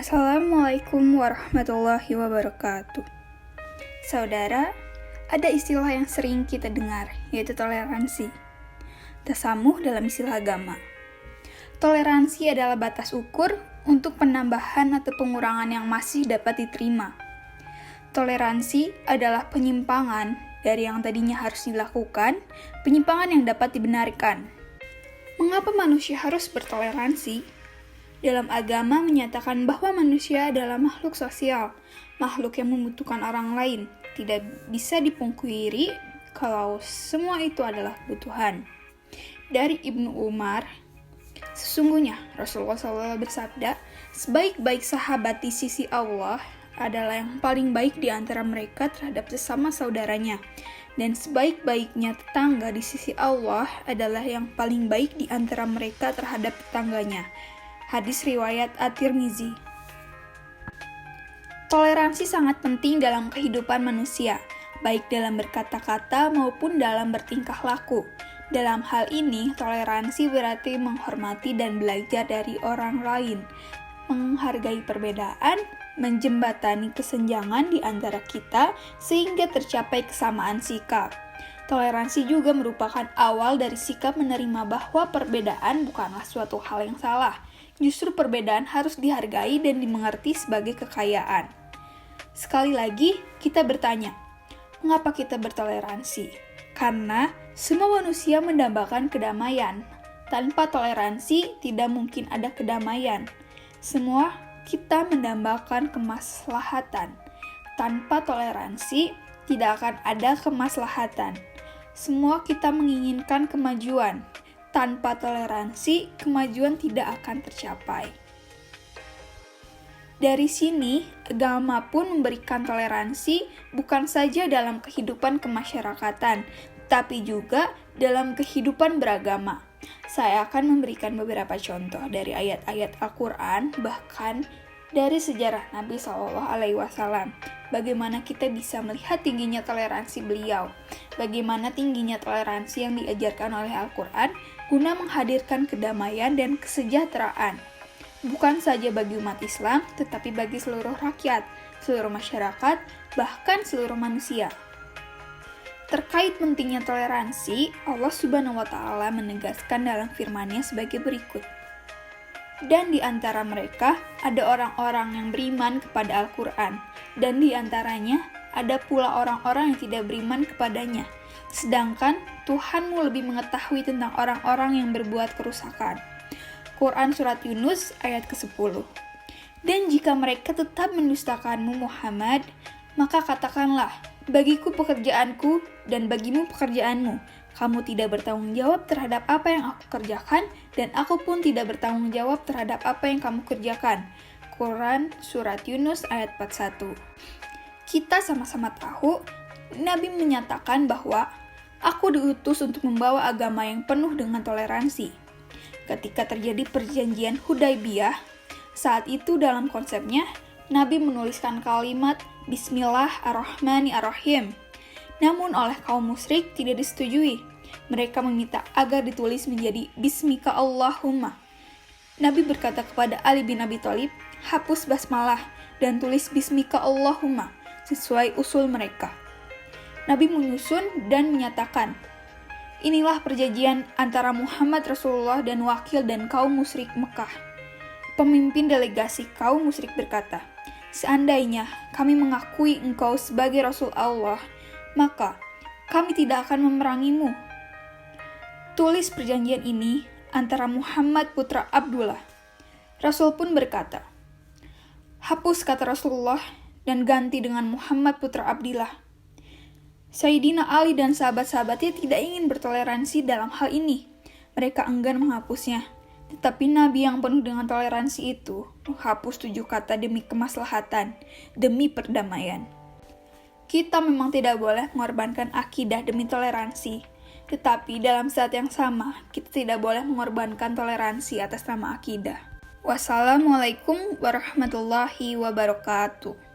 Assalamualaikum warahmatullahi wabarakatuh. Saudara, ada istilah yang sering kita dengar, yaitu toleransi. Tasamuh dalam istilah agama. Toleransi adalah batas ukur untuk penambahan atau pengurangan yang masih dapat diterima. Toleransi adalah penyimpangan dari yang tadinya harus dilakukan, penyimpangan yang dapat dibenarkan. Mengapa manusia harus bertoleransi? Dalam agama menyatakan bahwa manusia adalah makhluk sosial, makhluk yang membutuhkan orang lain. Tidak bisa dipungkiri kalau semua itu adalah kebutuhan. Dari Ibnu Umar, sesungguhnya Rasulullah SAW bersabda, sebaik-baik sahabat di sisi Allah adalah yang paling baik di antara mereka terhadap sesama saudaranya. Dan sebaik-baiknya tetangga di sisi Allah adalah yang paling baik di antara mereka terhadap tetangganya. Hadis riwayat At-Tirmizi. Toleransi sangat penting dalam kehidupan manusia, baik dalam berkata-kata maupun dalam bertingkah laku. Dalam hal ini, toleransi berarti menghormati dan belajar dari orang lain, menghargai perbedaan, menjembatani kesenjangan di antara kita sehingga tercapai kesamaan sikap. Toleransi juga merupakan awal dari sikap menerima bahwa perbedaan bukanlah suatu hal yang salah. Justru perbedaan harus dihargai dan dimengerti sebagai kekayaan. Sekali lagi, kita bertanya, mengapa kita bertoleransi? Karena semua manusia mendambakan kedamaian. Tanpa toleransi, tidak mungkin ada kedamaian. Semua kita mendambakan kemaslahatan. Tanpa toleransi, tidak akan ada kemaslahatan. Semua kita menginginkan kemajuan. Tanpa toleransi, kemajuan tidak akan tercapai. Dari sini, agama pun memberikan toleransi bukan saja dalam kehidupan kemasyarakatan, tapi juga dalam kehidupan beragama. Saya akan memberikan beberapa contoh dari ayat-ayat Al-Quran, bahkan dari sejarah Nabi SAW. Bagaimana kita bisa melihat tingginya toleransi beliau, bagaimana tingginya toleransi yang diajarkan oleh Al-Quran guna menghadirkan kedamaian dan kesejahteraan, bukan saja bagi umat Islam, tetapi bagi seluruh rakyat, seluruh masyarakat, bahkan seluruh manusia. Terkait pentingnya toleransi, Allah Subhanahu wa Ta'ala menegaskan dalam firman-Nya sebagai berikut. Dan di antara mereka ada orang-orang yang beriman kepada Al-Quran, dan di antaranya ada pula orang-orang yang tidak beriman kepadanya. Sedangkan Tuhanmu lebih mengetahui tentang orang-orang yang berbuat kerusakan. Quran Surat Yunus ayat ke-10. Dan jika mereka tetap mendustakanmu Muhammad, maka katakanlah, bagiku pekerjaanku dan bagimu pekerjaanmu. Kamu tidak bertanggung jawab terhadap apa yang aku kerjakan, dan aku pun tidak bertanggung jawab terhadap apa yang kamu kerjakan. Quran Surat Yunus ayat 41. Kita sama-sama tahu, Nabi menyatakan bahwa aku diutus untuk membawa agama yang penuh dengan toleransi. Ketika terjadi perjanjian Hudaybiyah, saat itu dalam konsepnya, Nabi menuliskan kalimat Bismillahirrahmanirrahim. Namun oleh kaum musyrik tidak disetujui. Mereka meminta agar ditulis menjadi Bismika Allahumma. Nabi berkata kepada Ali bin Abi Thalib, hapus basmalah dan tulis Bismika Allahumma sesuai usul mereka. Nabi menyusun dan menyatakan, inilah perjanjian antara Muhammad Rasulullah dan wakil dan kaum musyrik Mekah. Pemimpin delegasi kaum musyrik berkata, seandainya kami mengakui engkau sebagai Rasul Allah, maka kami tidak akan memerangimu. Tulis perjanjian ini antara Muhammad putra Abdullah. Rasul pun berkata, hapus kata Rasulullah dan ganti dengan Muhammad putra Abdillah. Sayyidina Ali dan sahabat-sahabatnya tidak ingin bertoleransi dalam hal ini. Mereka enggan menghapusnya. Tetapi Nabi yang penuh dengan toleransi itu menghapus 7 kata demi kemaslahatan, demi perdamaian. Kita memang tidak boleh mengorbankan akidah demi toleransi, tetapi dalam saat yang sama, kita tidak boleh mengorbankan toleransi atas nama akidah. Wassalamualaikum warahmatullahi wabarakatuh.